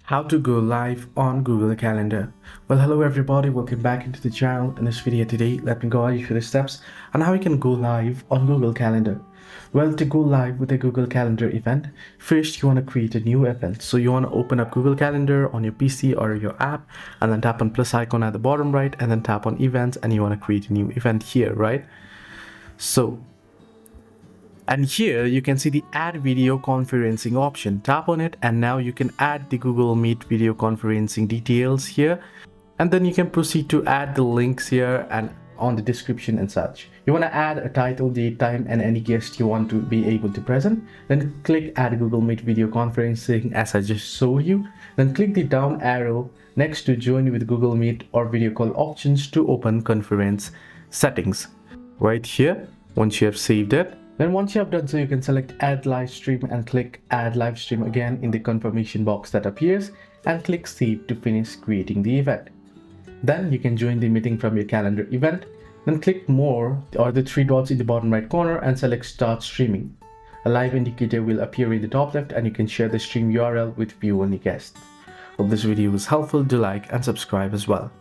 How to go live on Google Calendar. Well, hello everybody, welcome back into the channel. In this video today, let me guide you through the steps on how you can go live on Google Calendar. Well, to go live with a Google Calendar event, first you want to create a new event. So you want to open up Google Calendar on your PC or your app, and then tap on plus icon at the bottom right, and then tap on events, and you want to create a new event here, right? And here you can see the add video conferencing option. Tap on it and now you can add the Google Meet video conferencing details here. And then you can proceed to add the links here and on the description and such. You want to add a title, date, time, and any guest you want to be able to present. Then click add Google Meet video conferencing as I just showed you. Then click the down arrow next to join with Google Meet or video call options to open conference settings. Right here, once you have saved it. Then once you have done so, you can select add live stream and click add live stream again in the confirmation box that appears and click save to finish creating the event. Then you can join the meeting from your calendar event. Then click more or the three dots in the bottom right corner and select start streaming. A live indicator will appear in the top left and you can share the stream URL with view only guests. Hope this video was helpful. Do like and subscribe as well.